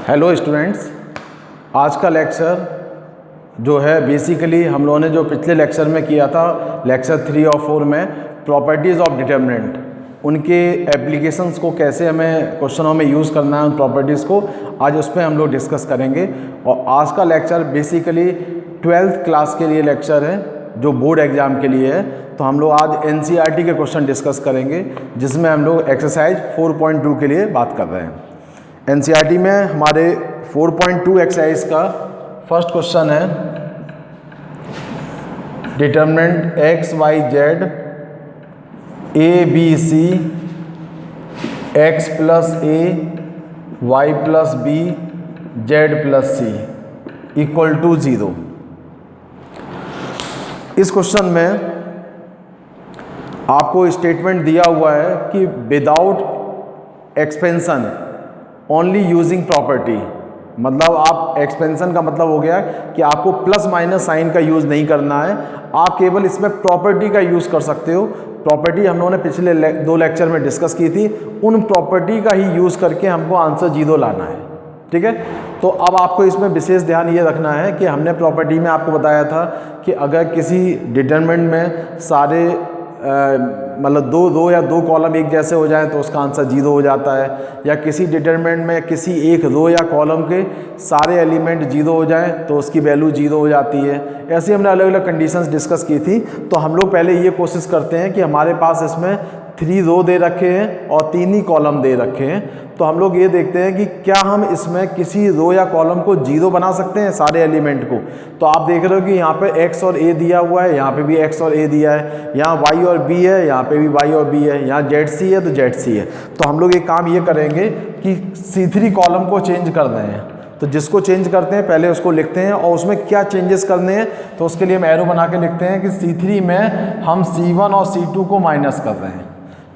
Hello students, आज का lecture जो है बेसिकली हम लोगों ने जो पिछले लेक्चर में किया था, लेक्चर 3 और 4 में प्रॉपर्टीज़ ऑफ डिटर्मिनेंट, उनके एप्लीकेशंस को कैसे हमें क्वेश्चनों में यूज़ करना है, उन प्रॉपर्टीज़ को आज उस पर हम लोग डिस्कस करेंगे। और आज का लेक्चर बेसिकली 12th क्लास के लिए लेक्चर है जो बोर्ड एग्ज़ाम के लिए है। तो हम लोग आज NCERT के क्वेश्चन डिस्कस करेंगे, जिसमें हम लोग एक्सरसाइज 4.2 के लिए बात कर रहे हैं। NCERT में हमारे 4.2 एक्सरसाइज का फर्स्ट क्वेश्चन है determinant x, y, z a, b, c x plus a, y plus b, z plus c equal to 0। इस क्वेश्चन में आपको स्टेटमेंट दिया हुआ है कि without expansion only using property, मतलब आप एक्सपेंशन का मतलब हो गया कि आपको प्लस माइनस साइन का यूज़ नहीं करना है, आप केवल इसमें प्रॉपर्टी का यूज़ कर सकते हो। प्रॉपर्टी हम लोगों ने पिछले 2 लेक्चर में डिस्कस की थी, उन प्रॉपर्टी का ही यूज़ करके हमको आंसर 0 लाना है। ठीक है, तो अब आपको इसमें विशेष ध्यान ये रखना है कि हमने प्रॉपर्टी में आपको बताया था कि अगर किसी डिटरमिनेंट में सारे मतलब दो या दो कॉलम एक जैसे हो जाएं तो उसका आंसर 0 हो जाता है, या किसी डिटरमिनेंट में किसी एक रो या कॉलम के सारे एलिमेंट 0 हो जाएं तो उसकी वैल्यू 0 हो जाती है। ऐसे हमने अलग अलग कंडीशंस डिस्कस की थी। तो हम लोग पहले ये कोशिश करते हैं कि हमारे पास इसमें 3 रो दे रखे हैं और 3 ही कॉलम दे रखे हैं, तो हम लोग ये देखते हैं कि क्या हम इसमें किसी रो या कॉलम को 0 बना सकते हैं सारे एलिमेंट को। तो आप देख रहे हो कि यहाँ पे x और a दिया हुआ है, यहाँ पे भी x और a दिया है, यहाँ y और b है, यहाँ पे भी y और b है, यहाँ ZC है तो ZC है। तो हम लोग एक काम ये करेंगे कि C3 कॉलम को चेंज कर रहे हैं, तो जिसको चेंज करते हैं पहले उसको लिखते हैं और उसमें क्या चेंजेस करने हैं तो उसके लिए हम एरो बना के लिखते हैं कि C3 में हम C1 और C2 को माइनस कर रहे हैं,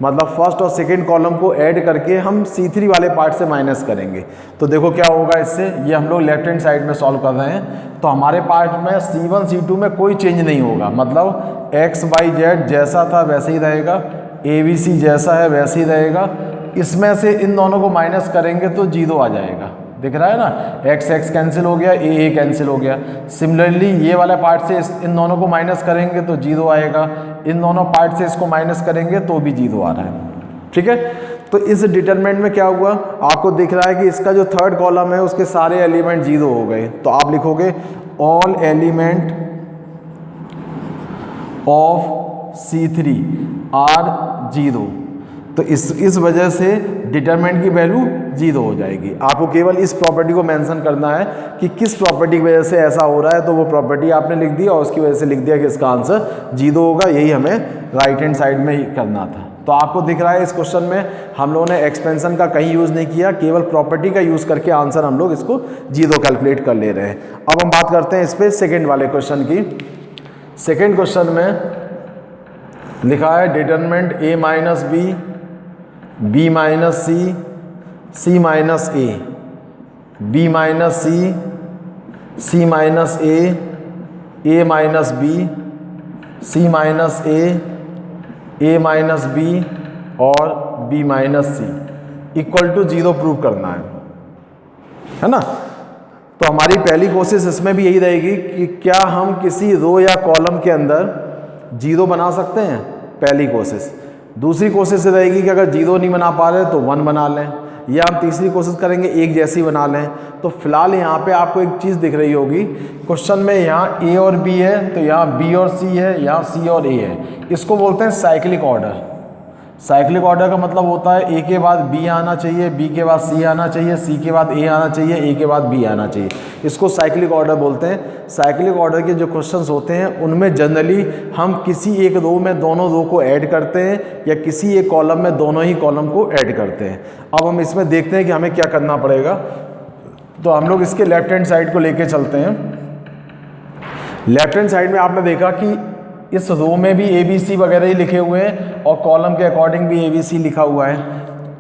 मतलब फर्स्ट और सेकंड कॉलम को ऐड करके हम C3 वाले पार्ट से माइनस करेंगे। तो देखो क्या होगा इससे, ये हम लोग लेफ्ट हैंड साइड में सॉल्व कर रहे हैं, तो हमारे पार्ट में C1 C2 में कोई चेंज नहीं होगा, मतलब x y z जैसा था वैसे ही रहेगा, a b c जैसा है वैसे ही रहेगा। इसमें से इन दोनों को माइनस करेंगे तो 0 आ जाएगा, दिख रहा है ना, x x कैंसिल हो गया, a a कैंसिल हो गया। सिमिलरली ये वाला पार्ट से इन दोनों को माइनस करेंगे तो 0 आएगा, इन दोनों पार्ट से इसको माइनस करेंगे तो भी 0 आ रहा है। ठीक है, तो इस डिटरमिनेंट में क्या हुआ, आपको दिख रहा है कि इसका जो थर्ड कॉलम है उसके सारे एलिमेंट 0 हो गए। तो आप लिखोगे all element of C3 are 0। तो इस वजह से डिटरमिनेंट की वैल्यू 0 हो जाएगी। आपको केवल इस प्रॉपर्टी को मेंशन करना है कि किस प्रॉपर्टी की वजह से ऐसा हो रहा है, तो वो प्रॉपर्टी आपने लिख दी और उसकी वजह से लिख दिया कि इसका आंसर 0 होगा। यही हमें राइट हैंड साइड में ही करना था। तो आपको दिख रहा है इस क्वेश्चन में हम लोगों ने एक्सपेंशन का कहीं यूज़ नहीं किया, केवल प्रॉपर्टी का यूज़ करके आंसर हम लोग इसको 0 कैलकुलेट कर ले रहे हैं। अब हम बात करते हैं इस पर सेकेंड वाले क्वेश्चन की। सेकेंड क्वेश्चन में लिखा है determinant a minus b, b minus c, c minus a, b minus c, c minus a, a minus b, c minus a minus b और b minus c equal to 0 prove करना है ना। तो हमारी पहली कोशिश इसमें भी यही रहेगी कि क्या हम किसी रो या कॉलम के अंदर 0 बना सकते हैं, पहली कोशिश। दूसरी कोशिश ये रहेगी कि अगर 0 नहीं बना पा रहे तो 1 बना लें, या हम तीसरी कोशिश करेंगे एक जैसी बना लें। तो फिलहाल यहाँ पे आपको एक चीज़ दिख रही होगी क्वेश्चन में, यहाँ a और b है तो यहाँ b और c है, यहाँ c और a है। इसको बोलते हैं साइक्लिक ऑर्डर। साइक्लिक ऑर्डर का मतलब होता है a के बाद b आना चाहिए, b के बाद c आना चाहिए, c के बाद a आना चाहिए, a के बाद b आना चाहिए। इसको साइक्लिक ऑर्डर बोलते हैं। साइक्लिक ऑर्डर के जो क्वेश्चंस होते हैं उनमें जनरली हम किसी एक रो में दोनों रो को ऐड करते हैं या किसी एक कॉलम में दोनों ही कॉलम को ऐड करते हैं। अब हम इसमें देखते हैं कि हमें क्या करना पड़ेगा। तो हम लोग इसके लेफ्ट हैंड साइड को लेके चलते हैं। लेफ्ट हैंड साइड में आपने देखा कि इस रो में भी ABC वगैरह ही लिखे हुए हैं और कॉलम के अकॉर्डिंग भी ABC लिखा हुआ है।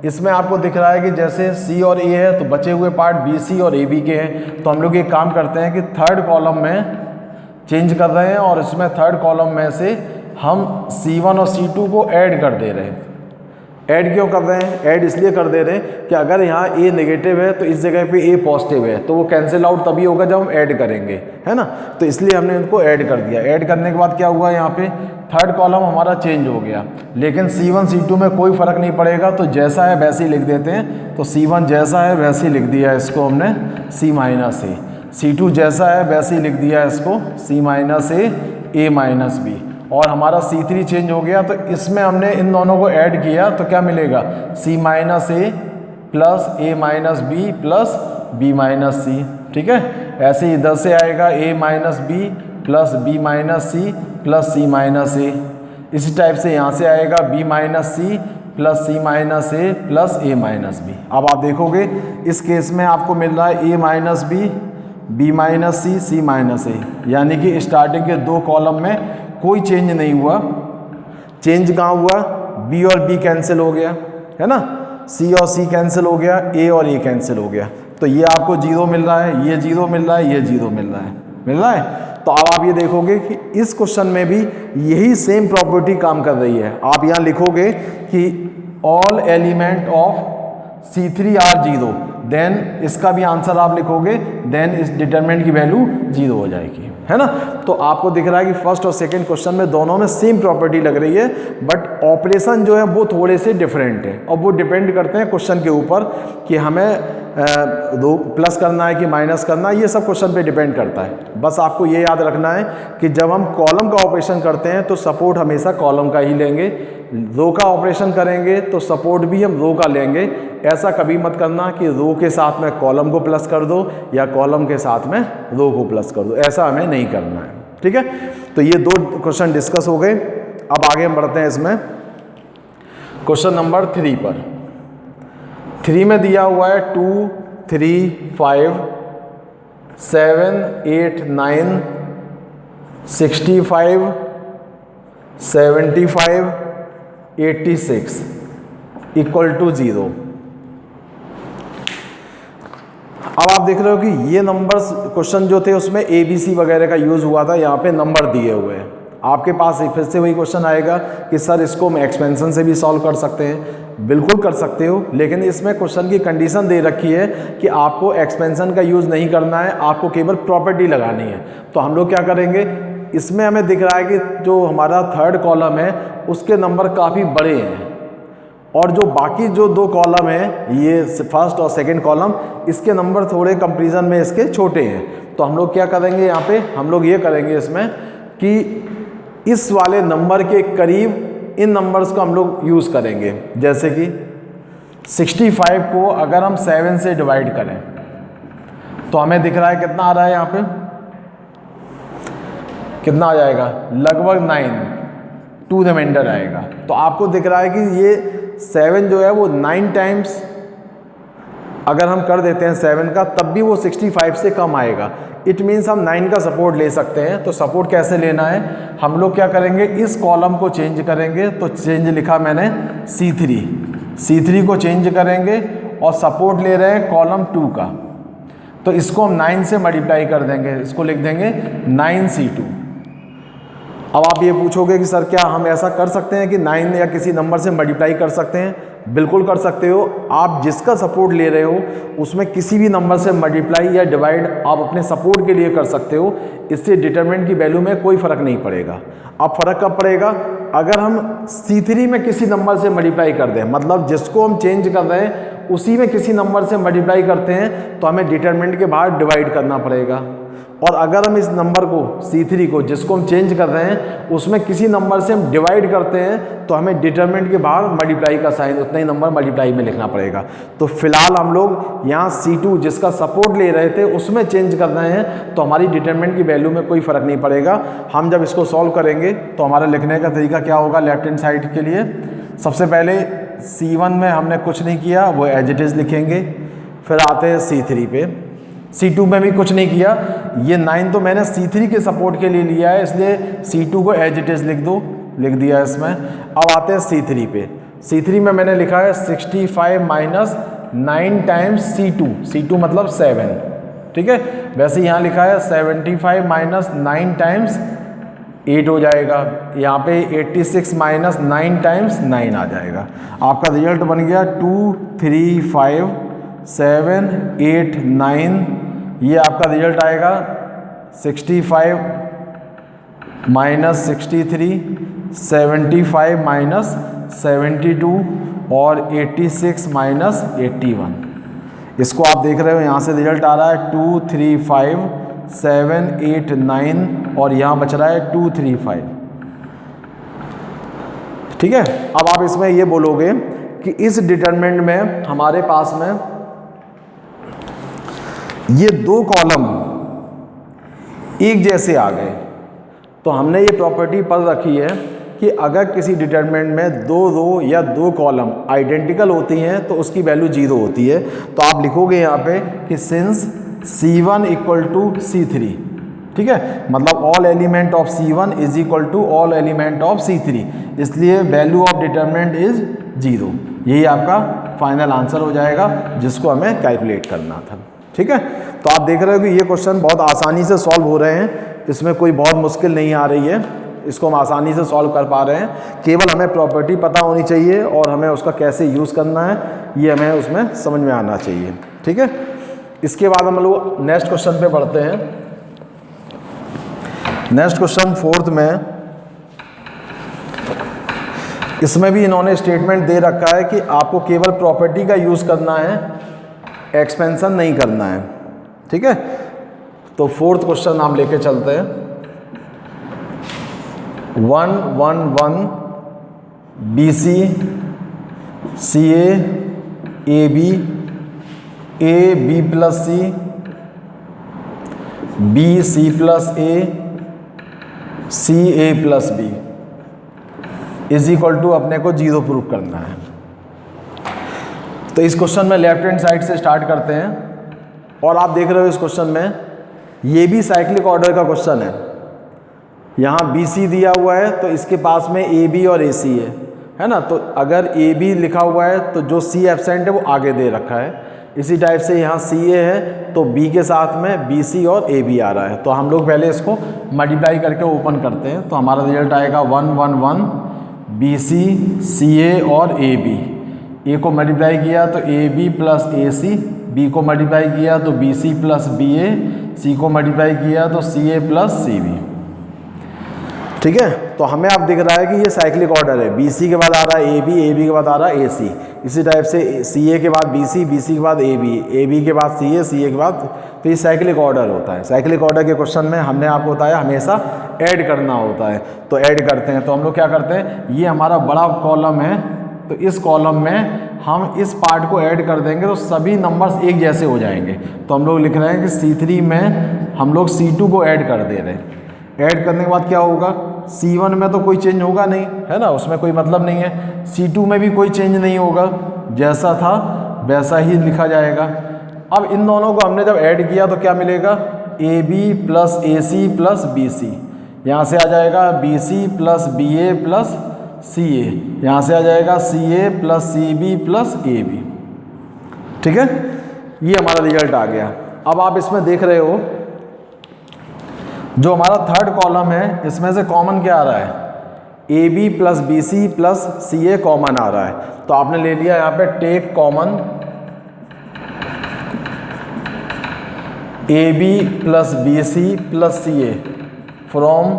इसमें आपको दिख रहा है कि जैसे C और A है तो बचे हुए पार्ट BC और AB के हैं। तो हम लोग एक काम करते हैं कि थर्ड कॉलम में चेंज कर रहे हैं और इसमें थर्ड कॉलम में से हम C1 और C2 को ऐड कर दे रहे हैं। ऐड क्यों कर रहे हैं? ऐड इसलिए कर दे रहे हैं कि अगर यहाँ ए नेगेटिव है तो इस जगह पे ए पॉजिटिव है, तो वो कैंसिल आउट तभी होगा जब हम ऐड करेंगे, है ना। तो इसलिए हमने इनको ऐड कर दिया। ऐड करने के बाद क्या हुआ, यहाँ पे थर्ड कॉलम हमारा चेंज हो गया, लेकिन C1 C2 में कोई फ़र्क नहीं पड़ेगा, तो जैसा है वैसे ही लिख देते हैं। तो C1 जैसा है वैसे ही लिख दिया इसको हमने C माइनस ए, C2 जैसा है वैसे ही लिख दिया इसको C माइनस ए माइनस बी, और हमारा C3 चेंज हो गया। तो इसमें हमने इन दोनों को ऐड किया तो क्या मिलेगा, C minus A plus A minus B plus B minus C. ठीक है, ऐसे ही इधर से आएगा A minus B plus B minus C plus C minus A. इसी टाइप से यहाँ से आएगा B minus C plus C minus A plus A minus B. अब आप देखोगे इस केस में आपको मिल रहा है A minus B, B minus C, C minus A, यानी कि स्टार्टिंग के दो कॉलम में कोई चेंज नहीं हुआ। चेंज कहाँ हुआ, बी और बी कैंसिल हो गया, है ना, सी और सी कैंसिल हो गया, ए और ए कैंसिल हो गया। तो ये आपको 0 मिल रहा है, ये 0 मिल रहा है, ये 0 मिल रहा है। तो अब आप ये देखोगे कि इस क्वेश्चन में भी यही सेम प्रॉपर्टी काम कर रही है। आप यहाँ लिखोगे कि all element of C3 are 0, then इसका भी आंसर आप लिखोगे, देन इस डिटरमिनेंट की वैल्यू 0 हो जाएगी, है ना। तो आपको दिख रहा है कि फर्स्ट और सेकंड क्वेश्चन में दोनों में सेम प्रॉपर्टी लग रही है, बट ऑपरेशन जो है वो थोड़े से डिफरेंट है, और वो डिपेंड करते हैं क्वेश्चन के ऊपर कि हमें दो प्लस करना है कि माइनस करना है, ये सब क्वेश्चन पे डिपेंड करता है। बस आपको ये याद रखना है कि जब हम कॉलम का ऑपरेशन करते हैं तो सपोर्ट हमेशा कॉलम का ही लेंगे, रो का ऑपरेशन करेंगे तो सपोर्ट भी हम रो का लेंगे। ऐसा कभी मत करना कि रो के साथ में कॉलम को प्लस कर दो या कॉलम के साथ में रो को प्लस कर दो, ऐसा हमें नहीं करना है। ठीक है, तो ये दो क्वेश्चन डिस्कस हो गए। अब आगे हम बढ़ते हैं इसमें क्वेश्चन नंबर 3 पर। 3 में दिया हुआ है 2, 3, 5, 7, 8, 9, 65, 75, 86 इक्वल टू 0। अब आप देख रहे हो कि ये नंबर्स क्वेश्चन जो थे उसमें ABC वगैरह का यूज़ हुआ था, यहाँ पे नंबर दिए हुए हैं। आपके पास फिर से वही क्वेश्चन आएगा कि सर इसको हम एक्सपेंशन से भी सॉल्व कर सकते हैं। बिल्कुल कर सकते हो, लेकिन इसमें क्वेश्चन की कंडीशन दे रखी है कि आपको एक्सपेंशन का यूज़ नहीं करना है, आपको केवल प्रॉपर्टी लगानी है। तो हम लोग क्या करेंगे, इसमें हमें दिख रहा है कि जो हमारा थर्ड कॉलम है उसके नंबर काफ़ी बड़े हैं, और जो बाकी जो दो कॉलम हैं, ये फर्स्ट और सेकंड कॉलम, इसके नंबर थोड़े कंपैरिजन में इसके छोटे हैं। तो हम लोग क्या करेंगे, यहाँ पे हम लोग ये करेंगे इसमें कि इस वाले नंबर के करीब इन नंबर्स को हम लोग यूज़ करेंगे। जैसे कि 65 को अगर हम 7 से डिवाइड करें तो हमें दिख रहा है कितना आ रहा है, यहाँ पे कितना आ जाएगा, लगभग 9, 2 रिमाइंडर आएगा। तो आपको दिख रहा है कि ये 7 जो है वो 9 टाइम्स अगर हम कर देते हैं 7 का, तब भी वो 65 से कम आएगा। इट मीन्स हम 9 का सपोर्ट ले सकते हैं। तो सपोर्ट कैसे लेना है, हम लोग क्या करेंगे, इस कॉलम को चेंज करेंगे। तो चेंज लिखा मैंने C3 को चेंज करेंगे, और सपोर्ट ले रहे हैं कॉलम 2 का। तो इसको हम 9 से मल्टीप्लाई कर देंगे, इसको लिख देंगे 9C2। अब आप ये पूछोगे कि सर क्या हम ऐसा कर सकते हैं कि 9 या किसी नंबर से मल्टीप्लाई कर सकते हैं? बिल्कुल कर सकते हो। आप जिसका सपोर्ट ले रहे हो उसमें किसी भी नंबर से मल्टीप्लाई या डिवाइड आप अपने सपोर्ट के लिए कर सकते हो। इससे डिटरमिनेंट की वैल्यू में कोई फ़र्क नहीं पड़ेगा। अब फ़र्क कब पड़ेगा, अगर हम C3 में किसी नंबर से मल्टीप्लाई कर दें, मतलब जिसको हम चेंज कर रहे हैं उसी में किसी नंबर से मल्टीप्लाई करते हैं, तो हमें डिटरमिनेंट के बाहर डिवाइड करना पड़ेगा। और अगर हम इस नंबर को C3 को जिसको हम चेंज कर रहे हैं उसमें किसी नंबर से हम डिवाइड करते हैं, तो हमें डिटरमिनेंट के बाहर मल्टीप्लाई का साइन, उतना ही नंबर मल्टीप्लाई में लिखना पड़ेगा। तो फिलहाल हम लोग यहाँ C2 जिसका सपोर्ट ले रहे थे उसमें चेंज कर रहे हैं, तो हमारी डिटरमिनेंट की वैल्यू में कोई फ़र्क नहीं पड़ेगा। हम जब इसको सॉल्व करेंगे तो हमारा लिखने का तरीका क्या होगा, लेफ्ट हैंड साइड के लिए सबसे पहले C1 में हमने कुछ नहीं किया, वो एज इट इज़ लिखेंगे। फिर आते हैं C3 पे, C2 में भी कुछ नहीं किया। ये 9 तो मैंने C3 के सपोर्ट के लिए लिया है, इसलिए C2 को एज इट इज़ लिख दिया इसमें। अब आते हैं C3 पे। C3 में मैंने लिखा है 65 माइनस 9 टाइम्स C2 मतलब 7, ठीक है। वैसे यहाँ लिखा है 75 माइनस 9 टाइम्स 8 हो जाएगा। यहाँ पे 86 माइनस 9 टाइम्स 9 आ जाएगा। आपका रिजल्ट बन गया 2 3 5 7 8 9। ये आपका रिजल्ट आएगा 65 माइनस 63, 75 माइनस 72 और 86 माइनस 81। इसको आप देख रहे हो, यहाँ से रिजल्ट आ रहा है 2 3 5 7 8 9 और यहाँ बच रहा है 2 3 5। ठीक है, अब आप इसमें ये बोलोगे कि इस डिटरमिनेंट में हमारे पास में ये दो कॉलम एक जैसे आ गए, तो हमने ये प्रॉपर्टी पढ़ रखी है कि अगर किसी डिटरमिनेंट में दो रो या दो कॉलम आइडेंटिकल होती हैं तो उसकी वैल्यू 0 होती है। तो आप लिखोगे यहाँ पे कि since C1 equal to C3, ठीक है, मतलब all element of C1 is equal to all element of C3, इसलिए वैल्यू ऑफ डिटरमिनेंट इज 0। यही आपका फाइनल आंसर हो जाएगा जिसको हमें कैलकुलेट करना था। ठीक है, तो आप देख रहे हो कि ये क्वेश्चन बहुत आसानी से सॉल्व हो रहे हैं, इसमें कोई बहुत मुश्किल नहीं आ रही है, इसको हम आसानी से सॉल्व कर पा रहे हैं। केवल हमें प्रॉपर्टी पता होनी चाहिए और हमें उसका कैसे यूज़ करना है ये हमें उसमें समझ में आना चाहिए। ठीक है, इसके बाद हम लोग नेक्स्ट क्वेश्चन पे बढ़ते हैं। नेक्स्ट क्वेश्चन 4th में, इसमें भी इन्होंने स्टेटमेंट दे रखा है कि आपको केवल प्रॉपर्टी का यूज़ करना है, एक्सपेंशन नहीं करना है। ठीक है, तो 4th क्वेश्चन हम लेके चलते हैं। 1 1 1 BC CA AB AB plus C BC plus A CA plus B is equal to अपने को 0 प्रूव करना है। तो इस क्वेश्चन में लेफ्ट हैंड साइड से स्टार्ट करते हैं और आप देख रहे हो इस क्वेश्चन में ये भी साइक्लिक ऑर्डर का क्वेश्चन है। यहाँ BC दिया हुआ है तो इसके पास में AB और AC है ना, तो अगर AB लिखा हुआ है तो जो C एब्सेंट है वो आगे दे रखा है। इसी टाइप से यहाँ CA है तो B के साथ में BC और AB आ रहा है। तो हम लोग पहले इसको मल्टीप्लाई करके ओपन करते हैं, तो हमारा रिजल्ट आएगा 1 1 1 BC CA और AB। A को मल्टीप्लाई किया तो AB प्लस AC, B को मल्टीप्लाई किया तो BC प्लस BA, C को मल्टीप्लाई किया तो CA प्लस CB। ठीक है, तो हमें अब दिख रहा है कि ये साइक्लिक ऑर्डर है। BC के बाद आ रहा है AB, AB के बाद आ रहा है AC, इसी टाइप से CA के बाद BC, BC के बाद AB, AB के बाद CA, CA के बाद, तो ये साइक्लिक ऑर्डर होता है। साइक्लिक ऑर्डर के क्वेश्चन में हमने आपको बताया हमेशा ऐड करना होता है, तो ऐड करते हैं। तो हम लोग क्या करते हैं, ये हमारा बड़ा कॉलम है तो इस कॉलम में हम इस पार्ट को ऐड कर देंगे तो सभी नंबर्स एक जैसे हो जाएंगे। तो हम लोग लिख रहे हैं कि C3 में हम लोग C2 को ऐड कर दे रहे हैं। ऐड करने के बाद क्या होगा, C1 में तो कोई चेंज होगा नहीं है ना, उसमें कोई मतलब नहीं है। C2 में भी कोई चेंज नहीं होगा, जैसा था वैसा ही लिखा जाएगा। अब इन दोनों को हमने जब ऐड किया तो क्या मिलेगा, AB plus AC plus BC, यहाँ से आ जाएगा BC plus BA plus CA, यहाँ से आ जाएगा CA plus CB plus AB। ठीक है, ये हमारा रिजल्ट आ गया। अब आप इसमें देख रहे हो जो हमारा थर्ड कॉलम है इसमें से कॉमन क्या आ रहा है, AB plus BC plus CA common आ रहा है। तो आपने ले लिया यहाँ पे take common AB plus BC plus CA from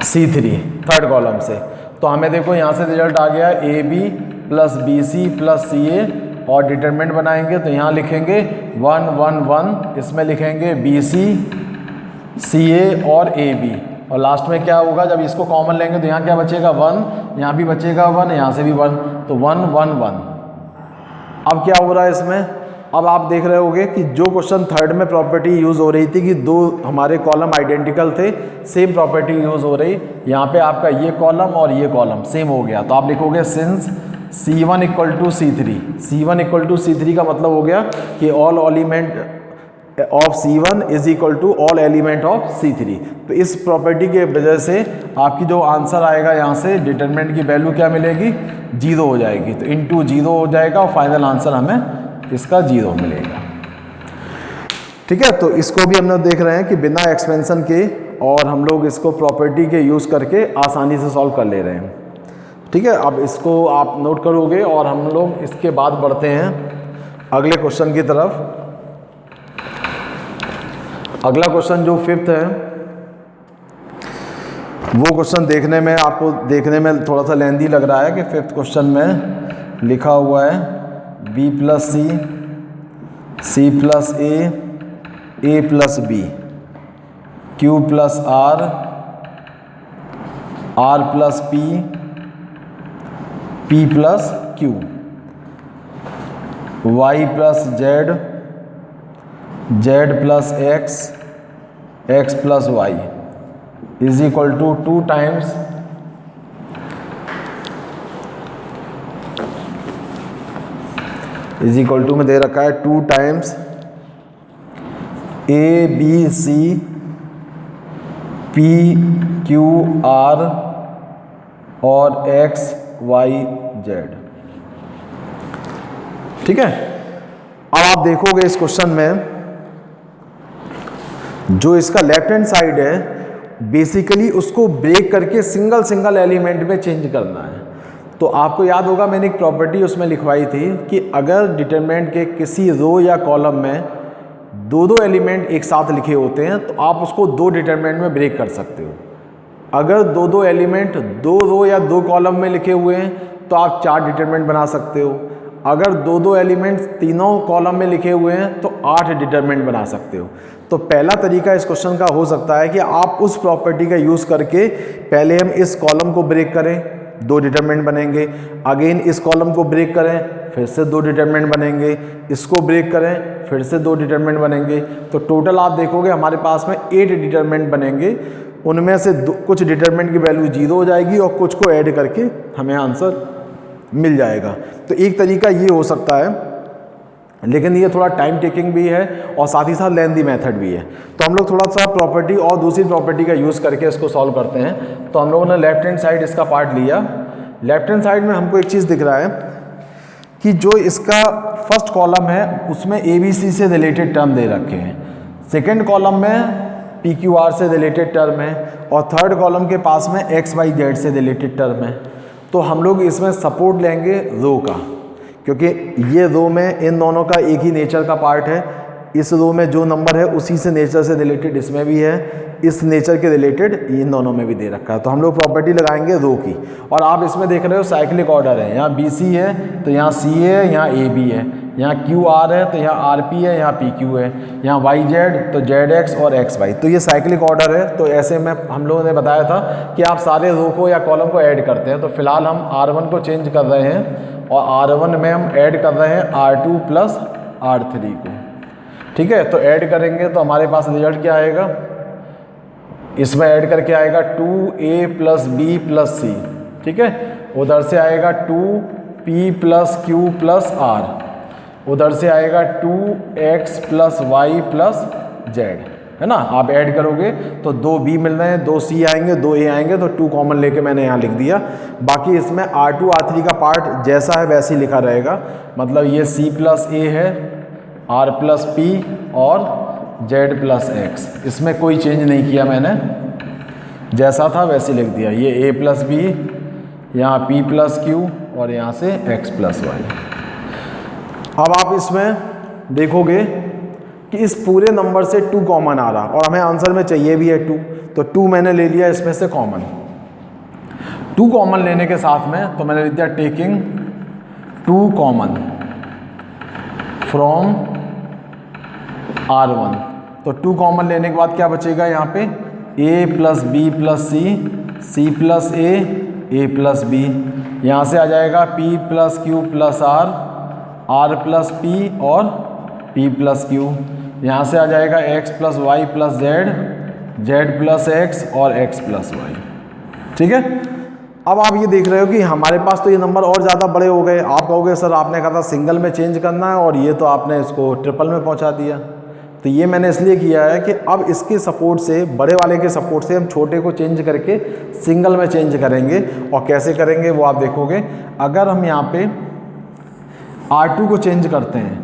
C3 third column से। तो हमें देखो यहाँ से रिजल्ट आ गया AB plus BC plus CA और डिटरमिनेंट बनाएंगे तो यहाँ लिखेंगे 1 1 1, इसमें लिखेंगे BC CA और AB, और लास्ट में क्या होगा, जब इसको कॉमन लेंगे तो यहाँ क्या बचेगा 1, यहाँ भी बचेगा 1, यहाँ से भी 1, तो 1 1 1। अब क्या हो रहा है इसमें, अब आप देख रहे होगे कि जो क्वेश्चन थर्ड में प्रॉपर्टी यूज़ हो रही थी कि दो हमारे कॉलम आइडेंटिकल थे, सेम प्रॉपर्टी यूज़ हो रही, यहाँ पे आपका ये कॉलम और ये कॉलम सेम हो गया। तो आप लिखोगे since C1 equal to C3, C1 equal to C3 का मतलब हो गया कि all element of C1 is equal to all element of C3। तो इस प्रॉपर्टी के वजह से आपकी जो आंसर आएगा यहाँ से डिटरमिनेंट की वैल्यू क्या मिलेगी, 0 हो जाएगी। तो इंटू 0 हो जाएगा और फाइनल आंसर हमें इसका 0 मिलेगा। ठीक है, तो इसको भी हम लोग देख रहे हैं कि बिना एक्सपेंशन के और हम लोग इसको प्रॉपर्टी के यूज़ करके आसानी से सॉल्व कर ले रहे हैं। ठीक है, अब इसको आप नोट करोगे और हम लोग इसके बाद बढ़ते हैं अगले क्वेश्चन की तरफ। अगला क्वेश्चन जो 5th है, वो क्वेश्चन देखने में आपको थोड़ा सा लेंदी लग रहा है कि 5th क्वेश्चन में लिखा हुआ है b plus c, c plus a plus b, q plus r, r plus p, p plus q, y plus z, z plus x, x plus y is equal to 2 times is equal to में दे रखा है 2 times a b c p q r और x y z. ठीक है, अब आप देखोगे इस क्वेश्चन में जो इसका लेफ्ट हैंड साइड है बेसिकली उसको ब्रेक करके सिंगल एलिमेंट में चेंज करना है। तो आपको याद होगा मैंने एक प्रॉपर्टी उसमें लिखवाई थी कि अगर डिटरमिनेंट के किसी रो या कॉलम में दो एलिमेंट एक साथ लिखे होते हैं तो आप उसको 2 डिटरमिनेंट में ब्रेक कर सकते हो। अगर दो एलिमेंट 2 रो या 2 कॉलम में लिखे हुए हैं तो आप 4 डिटरमिनेंट बना सकते हो। अगर दो एलिमेंट तीनों कॉलम में लिखे हुए हैं तो 8 डिटरमिनेंट बना सकते हो। तो पहला तरीका इस क्वेश्चन का हो सकता है कि आप उस प्रॉपर्टी का यूज़ करके पहले हम इस कॉलम को ब्रेक करें, 2 डिटरमिनेंट बनेंगे, अगेन इस कॉलम को ब्रेक करें, फिर से 2 डिटरमिनेंट बनेंगे, इसको ब्रेक करें, फिर से 2 डिटरमिनेंट बनेंगे। तो टोटल आप देखोगे हमारे पास में 8 डिटरमिनेंट बनेंगे। उनमें से कुछ डिटरमिनेंट की वैल्यू 0 हो जाएगी और कुछ को ऐड करके हमें आंसर मिल जाएगा। तो एक तरीका ये हो सकता है, लेकिन ये थोड़ा टाइम टेकिंग भी है और साथ ही साथ लेंदी मेथड भी है। तो हम लोग थोड़ा सा प्रॉपर्टी और दूसरी प्रॉपर्टी का यूज़ करके इसको सॉल्व करते हैं। तो हम लोगों ने लेफ्ट हैंड साइड इसका पार्ट लिया। लेफ्ट हैंड साइड में हमको एक चीज़ दिख रहा है कि जो इसका फर्स्ट कॉलम है उसमें ABC से रिलेटेड टर्म दे रखे हैं, सेकेंड कॉलम में PQR से रिलेटेड टर्म है और थर्ड कॉलम के पास में XYZ से रिलेटेड टर्म है। तो हम लोग इसमें सपोर्ट लेंगे रो का, क्योंकि ये रो में इन दोनों का एक ही नेचर का पार्ट है। इस रो में जो नंबर है उसी से नेचर से रिलेटेड इसमें भी है, इस नेचर के रिलेटेड इन दोनों में भी दे रखा है। तो हम लोग प्रॉपर्टी लगाएंगे रो की। और आप इसमें देख रहे हो साइक्लिक ऑर्डर है, यहाँ BC है तो यहाँ C है, यहाँ AB है, यहाँ QR है तो यहाँ RP है, यहाँ PQ है, यहाँ YZ तो ZX और XY। तो ये साइक्लिक ऑर्डर है। तो ऐसे में हम लोगों ने बताया था कि आप सारे रो को या कॉलम को ऐड करते हैं। तो फिलहाल हम R1 को चेंज कर रहे हैं और R1 में हम ऐड कर रहे हैं R2 प्लस R3 को। ठीक है, तो ऐड करेंगे तो हमारे पास रिजल्ट क्या आएगा, इसमें ऐड करके आएगा 2A plus B plus C। ठीक है, उधर से आएगा 2P plus Q plus R, उधर से आएगा 2X plus Y plus Z, है ना। आप ऐड करोगे तो 2B मिल रहे हैं, 2C आएंगे, 2A आएंगे, तो 2 कॉमन लेके मैंने यहाँ लिख दिया। बाकी इसमें R2 R3 का पार्ट जैसा है वैसे ही लिखा रहेगा, मतलब ये C प्लस A है, R प्लस P और Z प्लस X, इसमें कोई चेंज नहीं किया मैंने, जैसा था वैसे लिख दिया। ये A प्लस B, यहाँ P प्लस Q और यहाँ से X प्लस Y। अब आप इसमें देखोगे कि इस पूरे नंबर से 2 कॉमन आ रहा और हमें आंसर में चाहिए भी है 2, तो 2 मैंने ले लिया इसमें से कॉमन। 2 कॉमन लेने के साथ में तो मैंने लिख दिया टेकिंग 2 कॉमन फ्रॉम R1। तो 2 कॉमन लेने के बाद क्या बचेगा यहाँ पे, A plus B plus C plus A plus B, यहाँ से आ जाएगा P plus Q plus R plus P और P प्लस Q, यहाँ से आ जाएगा X plus Y plus Z plus X और X प्लस Y। ठीक है, अब आप ये देख रहे हो कि हमारे पास तो ये नंबर और ज़्यादा बड़े हो गए। आप कहोगे सर आपने कहा था सिंगल में चेंज करना है और ये तो आपने इसको ट्रिपल में पहुंचा दिया। तो ये मैंने इसलिए किया है कि अब इसके सपोर्ट से, बड़े वाले के सपोर्ट से हम छोटे को चेंज करके सिंगल में चेंज करेंगे। और कैसे करेंगे वो आप देखोगे। अगर हम यहाँ पे R2 को चेंज करते हैं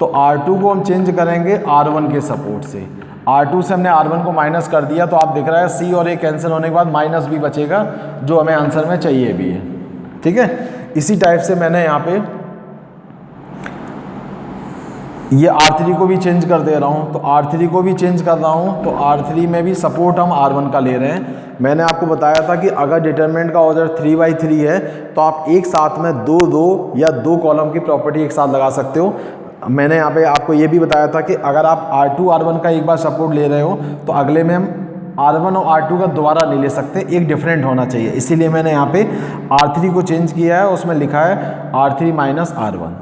तो R2 को हम चेंज करेंगे R1 के सपोर्ट से। R2 से हमने R1 को माइनस कर दिया, तो आप दिख रहा है C और A कैंसिल होने के बाद माइनस भी बचेगा, जो हमें आंसर में चाहिए भी है। ठीक है, इसी टाइप से मैंने यहाँ पे ये R3 को भी चेंज कर दे रहा हूँ, तो R3 को भी चेंज कर रहा हूँ, तो R3 में भी सपोर्ट हम R1 का ले रहे हैं। मैंने आपको बताया था कि अगर डिटरमिनेंट का ऑर्डर 3/3 है तो आप एक साथ में दो या दो कॉलम की प्रॉपर्टी एक साथ लगा सकते हो। मैंने यहाँ पे आपको ये भी बताया था कि अगर आप R2 R1 का एक बार सपोर्ट ले रहे हो तो अगले में हम R1 और R2 का दोबारा नहीं ले सकते, एक डिफरेंट होना चाहिए। इसीलिए मैंने यहाँ पे R3 को चेंज किया है, उसमें लिखा है R3 माइनस R1,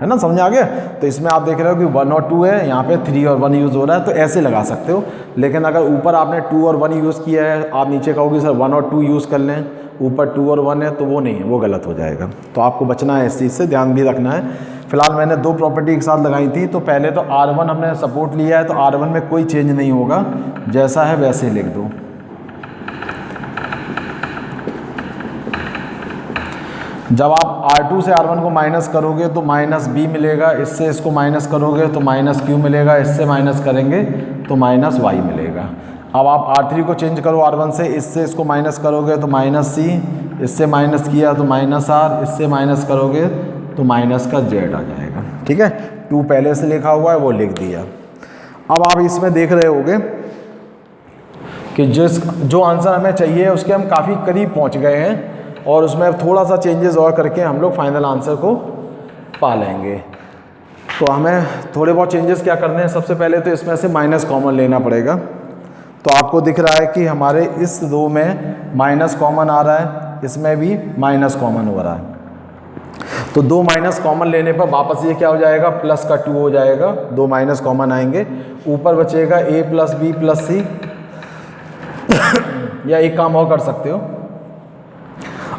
है ना, समझ आ गया। तो इसमें आप देख रहे हो कि 1 और 2 है, यहाँ पे 3 और 1 यूज़ हो रहा है, तो ऐसे लगा सकते हो। लेकिन अगर ऊपर आपने 2 और 1 यूज़ किया है, आप नीचे कहोगे सर 1 और 2 यूज़ कर लें, ऊपर 2 और 1 है, तो वो नहीं है, वो गलत हो जाएगा। तो आपको बचना है, इस चीज़ से ध्यान भी रखना है। फिलहाल मैंने दो प्रॉपर्टी एक साथ लगाई थी, तो पहले तो R1 हमने सपोर्ट लिया है, तो R1 में कोई चेंज नहीं होगा, जैसा है वैसे ही लिख दो। जब आप R2 से R1 को माइनस करोगे तो माइनस B मिलेगा, इससे इसको माइनस करोगे तो माइनस Q मिलेगा, इससे माइनस करेंगे तो माइनस Y मिलेगा। अब आप R3 को चेंज करो R1 से, इससे इसको माइनस करोगे तो माइनस C, इससे माइनस किया तो माइनस R, इससे माइनस करोगे तो माइनस का Z आ जाएगा। ठीक है, 2 पहले से लिखा हुआ है वो लिख दिया। अब आप इसमें देख रहे होगे कि जो आंसर हमें चाहिए उसके हम काफ़ी करीब पहुँच गए हैं, और उसमें थोड़ा सा चेंजेस और करके हम लोग फाइनल आंसर को पा लेंगे। तो हमें थोड़े बहुत चेंजेस क्या करने हैं, सबसे पहले तो इसमें से माइनस कॉमन लेना पड़ेगा। तो आपको दिख रहा है कि हमारे इस रो में माइनस कॉमन आ रहा है, इसमें भी माइनस कॉमन हो रहा है। तो 2 माइनस कॉमन लेने पर वापस ये क्या हो जाएगा, प्लस का 2 हो जाएगा, 2 माइनस कॉमन आएंगे, ऊपर बचेगा A plus B plus C। या एक काम और कर सकते हो,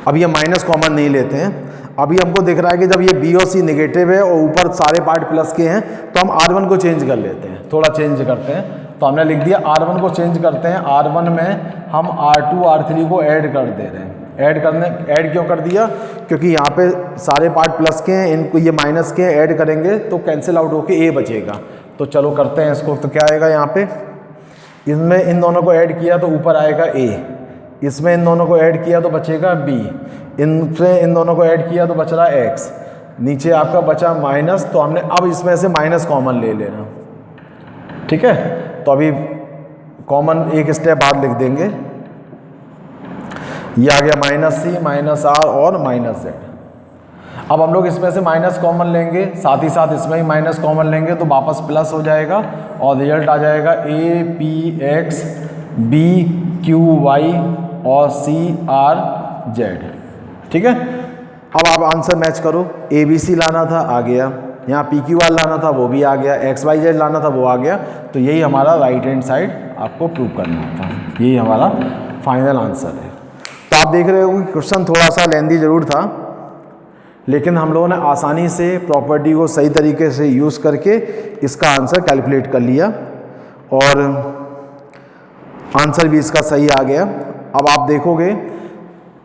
अब ये माइनस कॉमन नहीं लेते हैं। अभी हमको दिख रहा है कि जब ये B और C नेगेटिव है और ऊपर सारे पार्ट प्लस के हैं, तो हम R1 को चेंज कर लेते हैं, थोड़ा चेंज करते हैं। तो हमने लिख दिया R1 को चेंज करते हैं, R1 में हम R2 R3 को ऐड कर दे रहे हैं। ऐड क्यों कर दिया, क्योंकि यहाँ पे सारे पार्ट प्लस के हैं, इनको ये माइनस के ऐड करेंगे तो कैंसिल आउट होके A बचेगा। तो चलो करते हैं इसको। तो क्या आएगा यहाँ पे, इनमें इन दोनों को ऐड किया तो ऊपर आएगा A, इसमें इन दोनों को ऐड किया तो बचेगा B, इनसे इन दोनों को ऐड किया तो बच रहा है X, नीचे आपका बचा माइनस। तो हमने अब इसमें से माइनस कॉमन ले लेना। ठीक है, तो अभी कॉमन एक स्टेप बाद लिख देंगे, ये आ गया माइनस C माइनस R और माइनस Z। अब हम लोग इसमें से माइनस कॉमन लेंगे, साथ ही साथ इसमें ही माइनस कॉमन लेंगे, तो वापस प्लस हो जाएगा और रिजल्ट आ जाएगा A P X B Q Y और C R Z। ठीक है, अब आप आंसर मैच करो, A B C लाना था आ गया, यहाँ P Q R लाना था वो भी आ गया, X Y Z लाना था वो आ गया। तो यही हमारा राइट हैंड साइड आपको प्रूव करना था, यही हमारा फाइनल आंसर है। तो आप देख रहे हो कि क्वेश्चन थोड़ा सा लेंदी ज़रूर था, लेकिन हम लोगों ने आसानी से प्रॉपर्टी को सही तरीके से यूज़ करके इसका आंसर कैलकुलेट कर लिया और आंसर भी इसका सही आ गया। अब आप देखोगे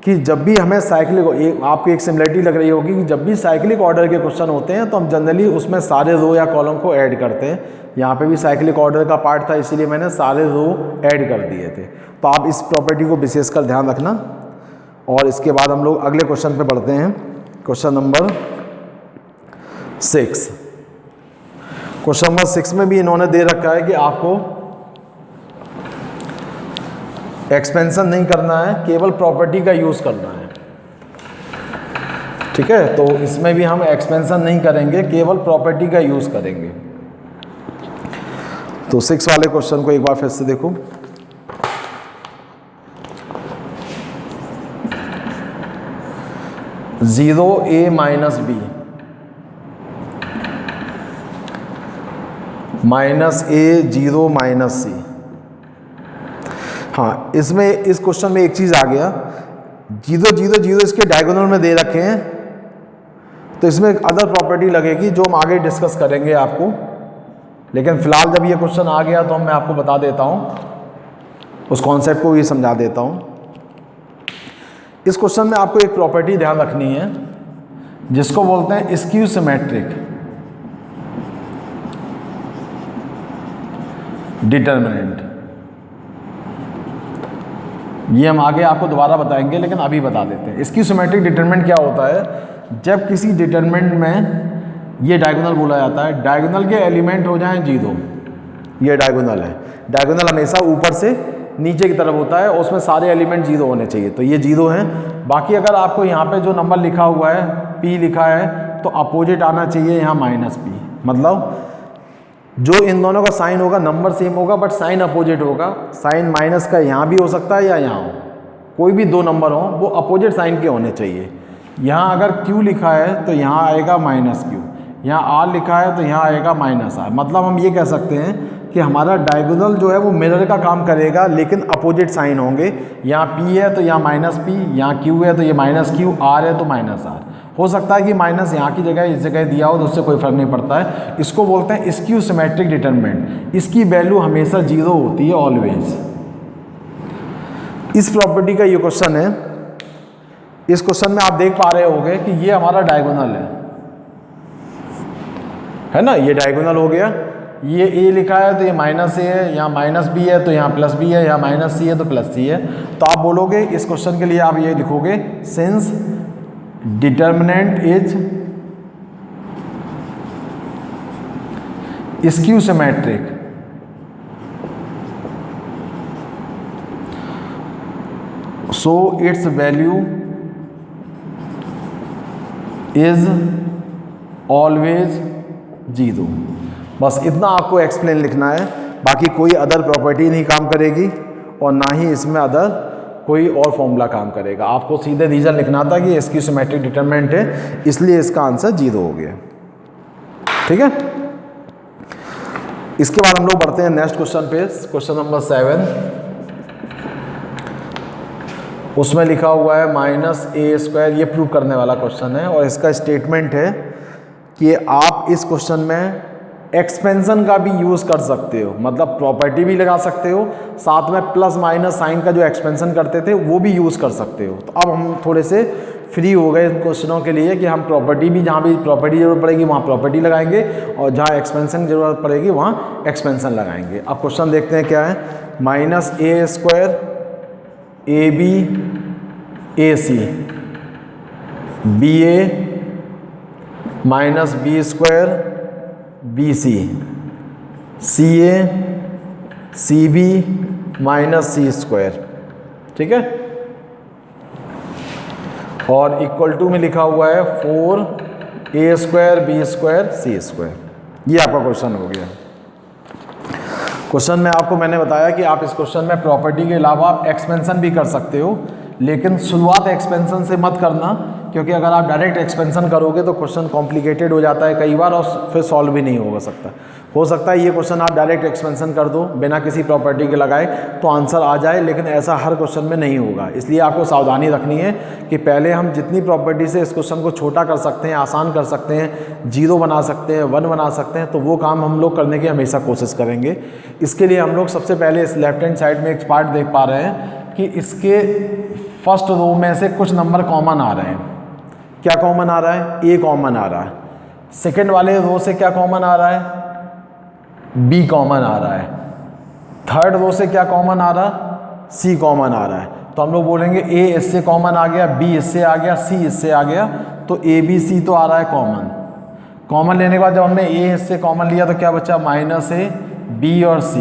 कि जब भी हमें साइक्लिक, आपको एक सिमिलरिटी लग रही होगी कि जब भी साइक्लिक ऑर्डर के क्वेश्चन होते हैं तो हम जनरली उसमें सारे रो या कॉलम को ऐड करते हैं। यहाँ पे भी साइक्लिक ऑर्डर का पार्ट था, इसीलिए मैंने सारे रो ऐड कर दिए थे। तो आप इस प्रॉपर्टी को विशेषकर ध्यान रखना। और इसके बाद हम लोग अगले क्वेश्चन पे बढ़ते हैं, क्वेश्चन नंबर 6। क्वेश्चन नंबर 6 में भी इन्होंने दे रखा है कि आपको एक्सपेंशन नहीं करना है, केवल प्रॉपर्टी का यूज़ करना है। ठीक है, तो इसमें भी हम एक्सपेंशन नहीं करेंगे, केवल प्रॉपर्टी का यूज़ करेंगे। तो 6 वाले क्वेश्चन को एक बार फिर से देखो। Zero A minus B minus A 0 minus C। हाँ, इसमें इस क्वेश्चन में एक चीज़ आ गया, 0 0 0 इसके डायगोनल में दे रखे हैं, तो इसमें एक अदर प्रॉपर्टी लगेगी जो हम आगे डिस्कस करेंगे आपको। लेकिन फिलहाल जब ये क्वेश्चन आ गया तो मैं आपको बता देता हूँ, उस कॉन्सेप्ट को भी समझा देता हूँ। इस क्वेश्चन में आपको एक प्रॉपर्टी ध्यान रखनी है जिसको बोलते हैं स्क्यू सिमेट्रिक। डिटर्मिनेंट। ये हम आगे आपको दोबारा बताएंगे, लेकिन अभी बता देते हैं। स्क्यू सिमेट्रिक डिटरमिनेंट क्या होता है? जब किसी डिटरमिनेंट में ये डायगोनल बोला जाता है, डायगोनल के एलिमेंट हो जाएं 0, ये डायगोनल है। डायगोनल हमेशा ऊपर से नीचे की तरफ होता है और उसमें सारे एलिमेंट 0 होने चाहिए, तो ये 0 हैं। बाकी अगर आपको यहाँ पे जो नंबर लिखा हुआ है P लिखा है, तो अपोजिट आना चाहिए यहाँ -P। मतलब जो इन दोनों का साइन होगा, नंबर सेम होगा बट साइन अपोजिट होगा। साइन माइनस का यहाँ भी हो सकता है या यहाँ हो, कोई भी दो नंबर हो वो अपोजिट साइन के होने चाहिए। यहाँ अगर Q लिखा है तो यहाँ आएगा -Q, यहाँ R लिखा है तो यहाँ आएगा -R। मतलब हम ये कह सकते हैं कि हमारा डायगोनल जो है वो मिरर का काम करेगा, लेकिन अपोजिट साइन होंगे। यहाँ P है तो यहाँ -P, यहाँ Q है तो ये -Q, R है तो -R। हो सकता है कि माइनस यहाँ की जगह इस जगह दिया हो तो उससे कोई फर्क नहीं पड़ता है। इसको बोलते हैं स्क्यू सिमेट्रिक डिटरमिनेंट। इसकी वैल्यू हमेशा 0 होती है, ऑलवेज। इस प्रॉपर्टी का ये क्वेश्चन है। इस क्वेश्चन में आप देख पा रहे होंगे कि ये हमारा डायगोनल है ना, ये डायगोनल हो गया। ये A लिखा है तो ये -A है, यहाँ -B है तो यहाँ +B है, यहाँ -C है तो +C है। तो आप बोलोगे इस क्वेश्चन के लिए आप ये लिखोगे, since determinant is skew symmetric, so it's value is always 0। बस इतना आपको एक्सप्लेन लिखना है, बाकी कोई अदर प्रॉपर्टी नहीं काम करेगी और ना ही इसमें अदर कोई और फॉर्मूला काम करेगा। आपको सीधे रीजन लिखना था कि स्क्यू सिमेट्रिक डिटरमिनेंट है, इसलिए इसका आंसर 0 हो गया। ठीक है, इसके बाद हम लोग बढ़ते हैं नेक्स्ट क्वेश्चन पे। क्वेश्चन नंबर 7, उसमें लिखा हुआ है -a²। ये प्रूव करने वाला क्वेश्चन है और इसका स्टेटमेंट है कि आप इस क्वेश्चन में एक्सपेंशन का भी यूज़ कर सकते हो, मतलब प्रॉपर्टी भी लगा सकते हो, साथ में प्लस माइनस साइन का जो एक्सपेंशन करते थे वो भी यूज़ कर सकते हो। तो अब हम थोड़े से फ्री हो गए इन क्वेश्चनों के लिए कि हम प्रॉपर्टी भी, जहाँ भी प्रॉपर्टी की जरूरत पड़ेगी वहाँ प्रॉपर्टी लगाएंगे और जहाँ एक्सपेंशन की जरूरत पड़ेगी वहाँ एक्सपेंशन लगाएंगे। अब क्वेश्चन देखते हैं क्या है। -a² AB AC BA -B² BC CA CB -C²। ठीक है, और इक्वल टू में लिखा हुआ है 4a² B² C²। ये आपका क्वेश्चन हो गया। क्वेश्चन में आपको मैंने बताया कि आप इस क्वेश्चन में प्रॉपर्टी के अलावा आप एक्सपेंशन भी कर सकते हो, लेकिन शुरुआत एक्सपेंशन से मत करना, क्योंकि अगर आप डायरेक्ट एक्सपेंशन करोगे तो क्वेश्चन कॉम्प्लिकेटेड हो जाता है कई बार और फिर सॉल्व भी नहीं हो सकता। हो सकता है ये क्वेश्चन आप डायरेक्ट एक्सपेंशन कर दो बिना किसी प्रॉपर्टी के लगाए तो आंसर आ जाए, लेकिन ऐसा हर क्वेश्चन में नहीं होगा। इसलिए आपको सावधानी रखनी है कि पहले हम जितनी प्रॉपर्टी से इस क्वेश्चन को छोटा कर सकते हैं, आसान कर सकते हैं, 0 बना सकते हैं, 1 बना सकते हैं, तो वो काम हम लोग करने की हमेशा कोशिश करेंगे। इसके लिए हम लोग सबसे पहले इस लेफ्ट हैंड साइड में एक पार्ट देख पा रहे हैं कि इसके फर्स्ट रो में से कुछ नंबर कॉमन आ रहे हैं। क्या कॉमन आ रहा है? A कॉमन आ रहा है। सेकेंड वाले रो से क्या कॉमन आ रहा है? B कॉमन आ रहा है। थर्ड रो से क्या कॉमन आ रहा है? C कॉमन आ रहा है। तो हम लोग बोलेंगे A इससे कॉमन आ गया, B इससे आ गया, C इससे आ गया, तो A B C तो आ रहा है कॉमन। कॉमन लेने के बाद जब हमने A इससे कॉमन लिया तो क्या बचा? -A B और C।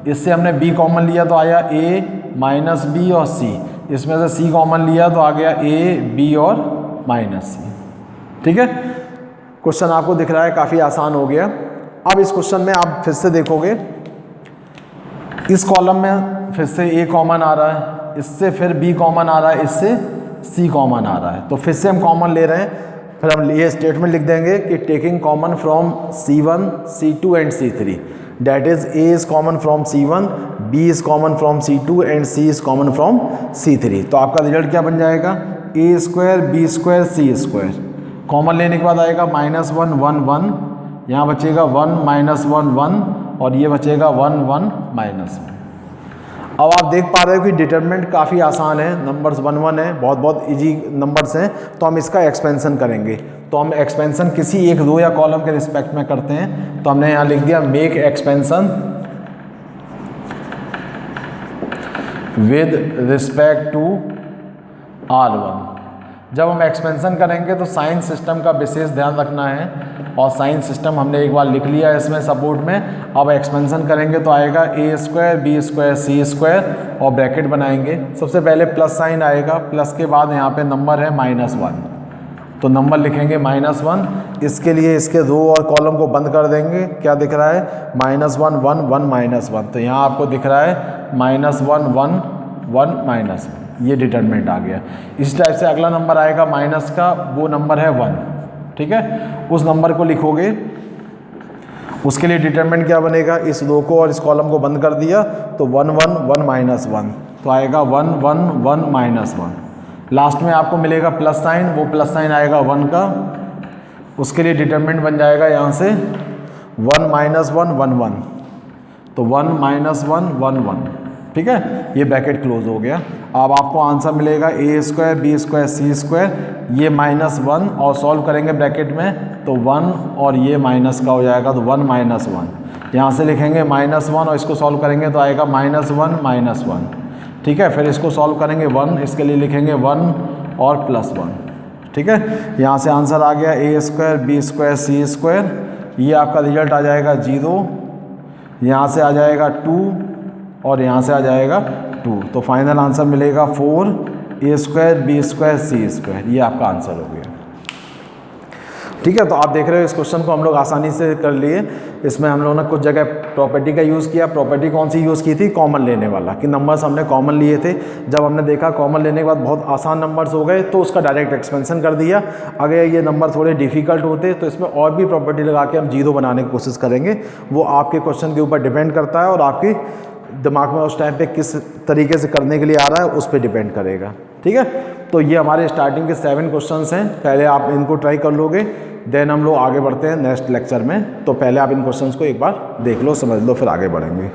इससे हमने B कॉमन लिया तो आया A -B और C। इसमें से C कॉमन लिया तो आ गया A B और -C। ठीक है, क्वेश्चन आपको दिख रहा है काफ़ी आसान हो गया। अब इस क्वेश्चन में आप फिर से देखोगे, इस कॉलम में फिर से A कॉमन आ रहा है, इससे फिर B कॉमन आ रहा है, इससे C कॉमन आ रहा है। तो फिर से हम कॉमन ले रहे हैं, फिर हम ये स्टेटमेंट लिख देंगे कि taking common from C1 C2 and C3, that is A is common from C1, B is common from C2 and C is common from C3। तो आपका रिजल्ट क्या बन जाएगा? A² B² C²। कॉमन लेने के बाद आएगा -1 1 1, यहाँ बचेगा 1 -1 1 और ये बचेगा 1 1 -1। अब आप देख पा रहे हो कि डिटरमिनेंट काफ़ी आसान है, नंबर्स 1 1 है, बहुत बहुत इजी नंबर्स हैं। तो हम इसका एक्सपेंशन करेंगे। तो हम एक्सपेंशन किसी एक रो या कॉलम के रिस्पेक्ट में करते हैं। तो हमने यहाँ लिख दिया make expansion with respect to R1। जब हम एक्सपेंशन करेंगे तो साइन सिस्टम का विशेष ध्यान रखना है, और साइन सिस्टम हमने एक बार लिख लिया है इसमें सपोर्ट में। अब एक्सपेंशन करेंगे तो आएगा a² b² c² और ब्रैकेट बनाएंगे। सबसे पहले प्लस साइन आएगा, प्लस के बाद यहाँ पे नंबर है -1, तो नंबर लिखेंगे -1। इसके लिए इसके रो और कॉलम को बंद कर देंगे। क्या दिख रहा है? -1 1 1 -1, तो यहाँ आपको दिख रहा है -1 1 1 -1, ये डिटरमिनेंट आ गया। इस टाइप से अगला नंबर आएगा माइनस का, वो नंबर है 1, ठीक है। उस नंबर को लिखोगे, उसके लिए डिटरमिनेंट क्या बनेगा? इस रो को और इस कॉलम को बंद कर दिया तो 1 1 1 -1, तो आएगा 1 1 1 -1। लास्ट में आपको मिलेगा प्लस साइन, वो प्लस साइन आएगा 1 का, उसके लिए डिटरमिनेंट बन जाएगा यहाँ से 1 -1 1 1, तो 1 -1 1 1, ठीक है। ये ब्रैकेट क्लोज हो गया। अब आपको आंसर मिलेगा a² b² c², ये -1 और सॉल्व करेंगे ब्रैकेट में तो 1 और ये माइनस का हो जाएगा, तो 1 -1। यहाँ से लिखेंगे -1 और इसको सॉल्व करेंगे तो आएगा -1 -1, ठीक है। फिर इसको सॉल्व करेंगे 1, इसके लिए लिखेंगे 1 और +1, ठीक है। यहाँ से आंसर आ गया a² b² c², ये आपका रिजल्ट आ जाएगा 0, यहाँ से आ जाएगा 2 और यहाँ से आ जाएगा 2, तो फाइनल आंसर मिलेगा 4 a² b² c², ये आपका आंसर हो गया, ठीक है। तो आप देख रहे हो इस क्वेश्चन को हम लोग आसानी से कर लिए। इसमें हम लोगों ने कुछ जगह प्रॉपर्टी का यूज़ किया। प्रॉपर्टी कौन सी यूज़ की थी? कॉमन लेने वाला, कि नंबर्स हमने कॉमन लिए थे। जब हमने देखा कॉमन लेने के बाद बहुत आसान नंबर्स हो गए तो उसका डायरेक्ट एक्सपेंशन कर दिया। अगर ये नंबर थोड़े डिफिकल्ट होते तो इसमें और भी प्रॉपर्टी लगा के हम 0 बनाने की कोशिश करेंगे। वो आपके क्वेश्चन के ऊपर डिपेंड करता है और आपकी दिमाग में उस टाइम पे किस तरीके से करने के लिए आ रहा है उस पर डिपेंड करेगा, ठीक है। तो ये हमारे स्टार्टिंग के 7 क्वेश्चंस हैं। पहले आप इनको ट्राई कर लोगे, देन हम लोग आगे बढ़ते हैं नेक्स्ट लेक्चर में। तो पहले आप इन क्वेश्चंस को एक बार देख लो, समझ लो, फिर आगे बढ़ेंगे।